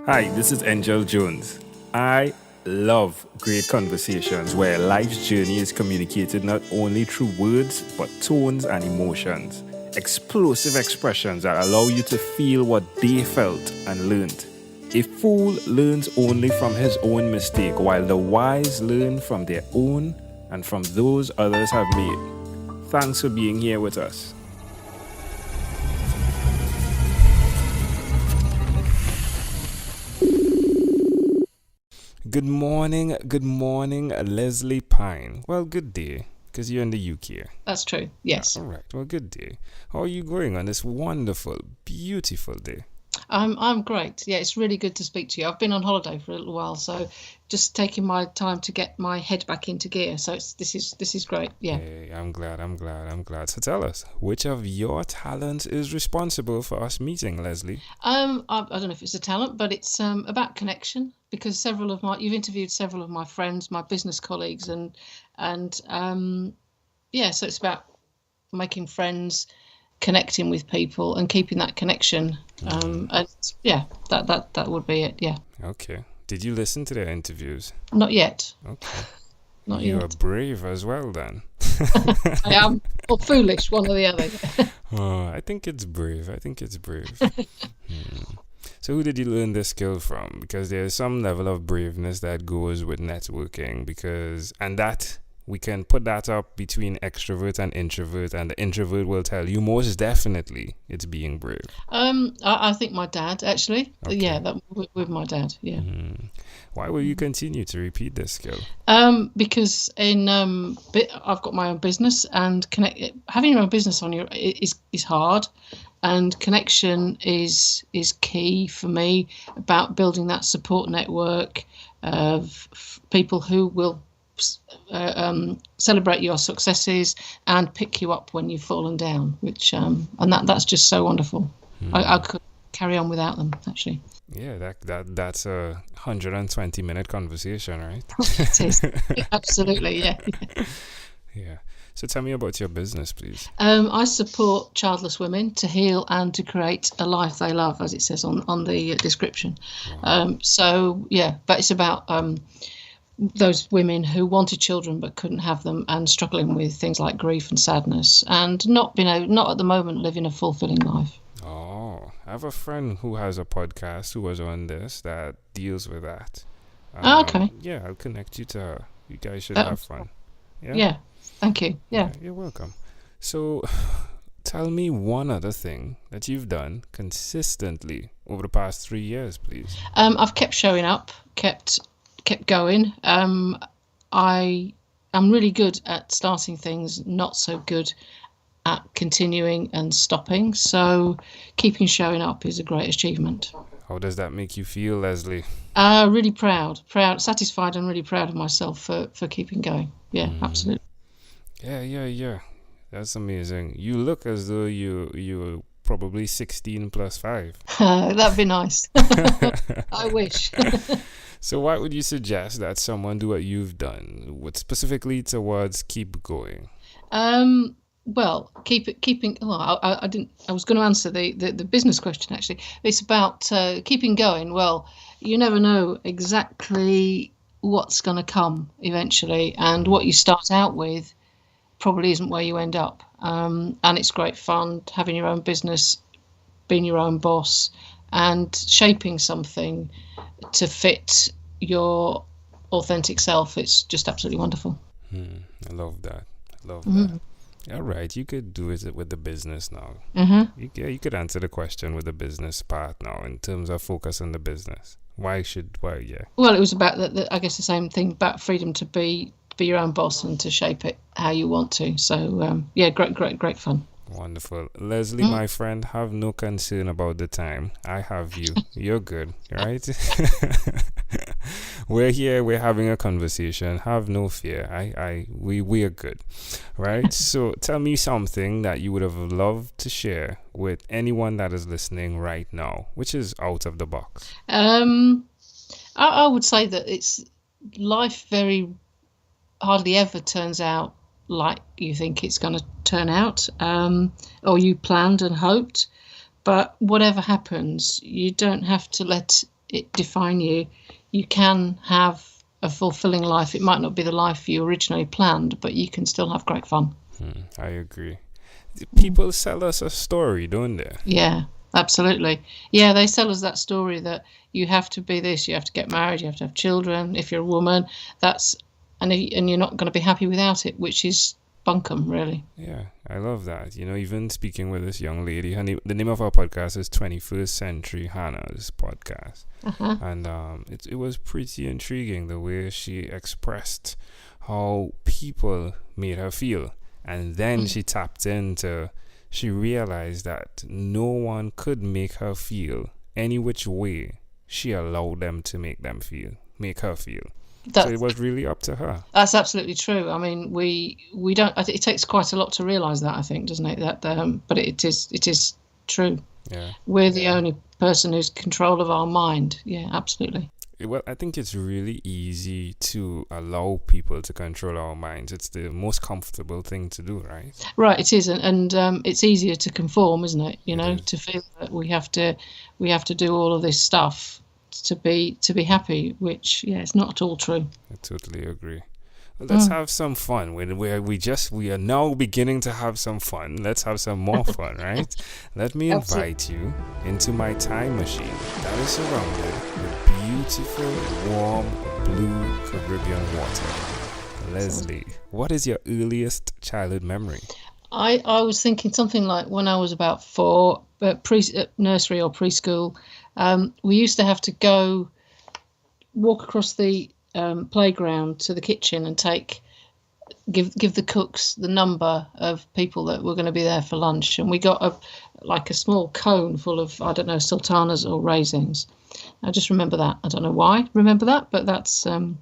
Hi, this is Angel Jones. I love great conversations where life's journey is communicated not only through words, but tones and emotions. Explosive expressions that allow you to feel what they felt and learned. A fool learns only from his own mistake, while the wise learn from their own and from those others have made. Thanks for being here with us. Good morning, Lesley Pyne. Well, good day, because you're in the UK. That's true, yes. All right, well, good day. How are you going on this wonderful, beautiful day? I'm great. Yeah, it's really good to speak to you. I've been on holiday for a little while, so just taking my time to get my head back into gear. So this is great. Yeah. Hey, I'm glad. So tell us, which of your talents is responsible for us meeting, Lesley? I don't know if it's a talent, but it's about connection, because you've interviewed several of my friends, my business colleagues, and so it's about making friends, connecting with people and keeping that connection. That would be it. Yeah. Okay. Did you listen to their interviews? Not yet. Okay. Not you yet. are brave as well then. I am, or foolish, one or the other. I think it's brave. So who did you learn this skill from? Because there's some level of braveness that goes with networking, and that we can put that up between extrovert and introvert, and the introvert will tell you most definitely it's being brave. I think my dad, actually. Okay. Yeah, with my dad, yeah. Why will you continue to repeat this skill? Because I've got my own business, and having your own business is hard, and connection is key for me, about building that support network of people who will celebrate your successes and pick you up when you've fallen down, which and that's just so wonderful. I could carry on without them, actually. Yeah, that's a 120-minute conversation, right? It is. Absolutely, yeah. Yeah. So tell me about your business, please. I support childless women to heal and to create a life they love, as it says on the description. Wow. But it's about those women who wanted children but couldn't have them, and struggling with things like grief and sadness, and not at the moment living a fulfilling life. Oh, I have a friend who has a podcast who was on this that deals with that. Okay. Yeah, I'll connect you to her. You guys should have fun. Yeah. Thank you. Yeah. You're welcome. So, tell me one other thing that you've done consistently over the past 3 years, please. I've kept showing up, kept going. I'm really good at starting things, not so good at continuing and stopping. So keeping showing up is a great achievement. How does that make you feel, Lesley? Really proud, satisfied, and really proud of myself for keeping going. Yeah, absolutely. Yeah. That's amazing. You look as though you probably 16 plus 5. That'd be nice. I wish. So what would you suggest that someone do what you've done, specifically towards keep going? Well, keeping. Well, I was going to answer the business question, actually. It's about keeping going. Well, you never know exactly what's going to come eventually, and what you start out with probably isn't where you end up. And it's great fun having your own business, being your own boss, and shaping something to fit your authentic self. It's just absolutely wonderful. I love that. That. All right, you could do it with the business now. You could answer the question with the business part now, in terms of focus on the business. Why? Well, it was about I guess the same thing, about freedom to be your own boss and to shape it how you want to. So great fun. Wonderful. Lesley, my friend, have no concern about the time. I have you. You're good, right? We're here. We're having a conversation. Have no fear. We are good, right? So tell me something that you would have loved to share with anyone that is listening right now, which is out of the box. I would say that it's life very hardly ever turns out like you think it's going to turn out, or you planned and hoped. But whatever happens, you don't have to let it define you. You can have a fulfilling life. It might not be the life you originally planned, but you can still have great fun. I agree. People sell us a story, don't they? Yeah, absolutely. Yeah, they sell us that story that you have to be this, you have to get married, you have to have children. If you're a woman, and you're not going to be happy without it, which is bunkum, really. Yeah, I love that. Even speaking with this young lady, the name of our podcast is 21st Century Hannah's podcast. Uh-huh. And it was pretty intriguing the way she expressed how people made her feel. And then she realized that no one could make her feel any which way she allowed them to make her feel. So it was really up to her. That's absolutely true. I mean, we don't. It takes quite a lot to realise that, I think, doesn't it? But it is true. Yeah. We're the only person who's control of our mind. Yeah, absolutely. Well, I think it's really easy to allow people to control our minds. It's the most comfortable thing to do, right? Right, it is, and it's easier to conform, isn't it? To feel that we have to do all of this stuff to be happy, which it's not at all true. I totally agree. Well, let's have some fun. We are now beginning to have some fun. Let's have some more fun, right? Let me invite you into my time machine that is surrounded with beautiful, warm, blue Caribbean water. Leslie, what is your earliest childhood memory? I was thinking something like when I was about 4, nursery or preschool. We used to have to go walk across the playground to the kitchen and give the cooks the number of people that were going to be there for lunch, and we got a small cone full of, I don't know, sultanas or raisins. I just remember that. I don't know why I remember that, but that's one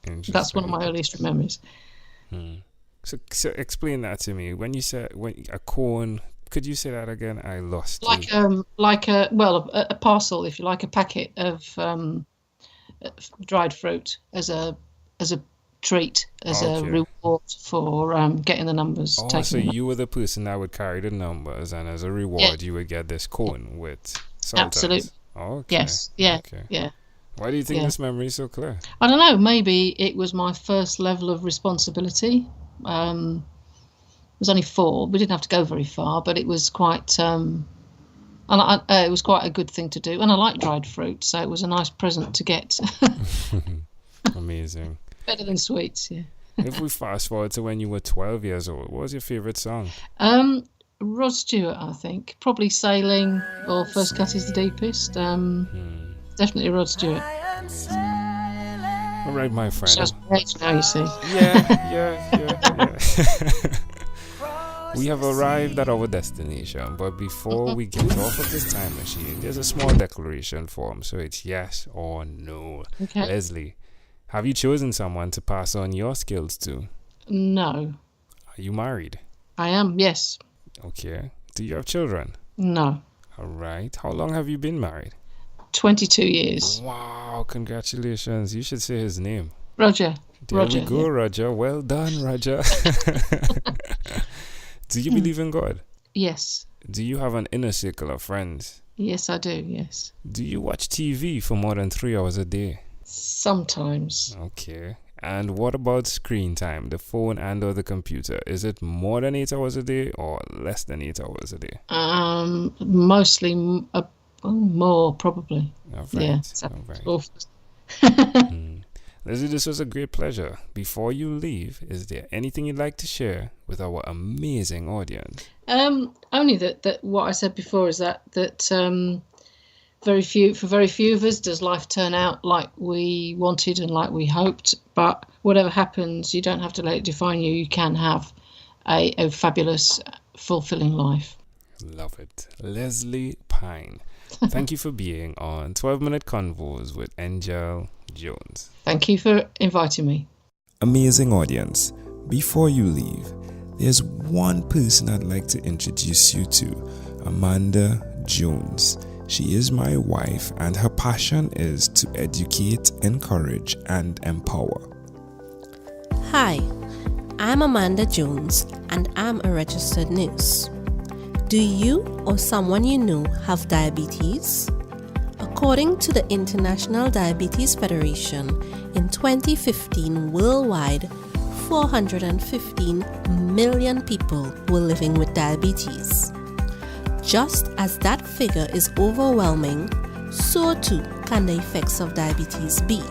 of my earliest memories. So explain that to me. When you said a cone, could you say that again? I lost like a parcel, if you like, a packet of dried fruit as a treat, as a reward for getting the numbers. So you were the person that would carry the numbers, and as a reward, you would get this cone with sultans. Absolutely. Okay. Yes. Yeah. Okay. Yeah. Why do you think this memory is so clear? I don't know. Maybe it was my first level of responsibility. It was only 4. We didn't have to go very far, but it was quite. And it was quite a good thing to do. And I like dried fruit, so it was a nice present to get. Amazing. Better than sweets, yeah. If we fast forward to when you were 12 years old, what was your favourite song? Rod Stewart, I think. Probably Sailing or First Cut is the Deepest. Definitely Rod Stewart. Amazing. All right, my friend. Just great now, you see. Yeah. We have arrived at our destination, but before we get off of this time machine, there's a small declaration form, so it's yes or no. Okay. Leslie, have you chosen someone to pass on your skills to? No. Are you married? I am, yes. Okay. Do you have children? No. All right. How long have you been married? 22 years. Wow, congratulations. You should say his name. Roger. There we go, Roger. Well done, Roger. Do you believe in God? Yes. Do you have an inner circle of friends? Yes, I do, yes. Do you watch TV for more than 3 hours a day? Sometimes. Okay. And what about screen time, the phone and or the computer? Is it more than 8 hours a day or less than 8 hours a day? Mostly more, probably. All right. Yeah. All right. Leslie, this was a great pleasure. Before you leave, is there anything you'd like to share with our amazing audience? Only that what I said before is that very few of us does life turn out like we wanted and like we hoped. But whatever happens, you don't have to let it define you. You can have a fabulous, fulfilling life. Love it. Lesley Pyne. Thank you for being on 12-Minute Convos with Angel Jones. Thank you for inviting me. Amazing audience. Before you leave, there's one person I'd like to introduce you to, Amanda Jones. She is my wife, and her passion is to educate, encourage, and empower. Hi, I'm Amanda Jones, and I'm a registered nurse. Do you or someone you know have diabetes? A According to the International Diabetes Federation, in 2015 worldwide, 415 million people were living with diabetes. Just as that figure is overwhelming, so too can the effects of diabetes be.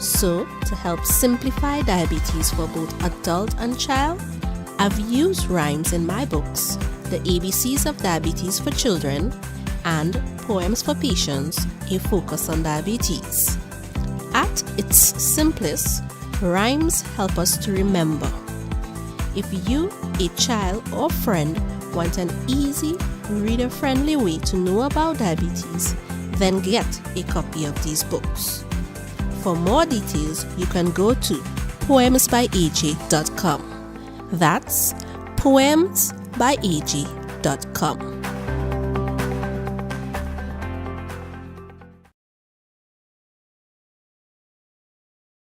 So, to help simplify diabetes for both adult and child, I've used rhymes in my books, The ABCs of Diabetes for Children and Poems for Patients, A Focus on Diabetes. At its simplest, rhymes help us to remember. If you, a child or friend, want an easy, reader-friendly way to know about diabetes, then get a copy of these books. For more details, you can go to poemsbyaj.com. That's poemsbyaj.com.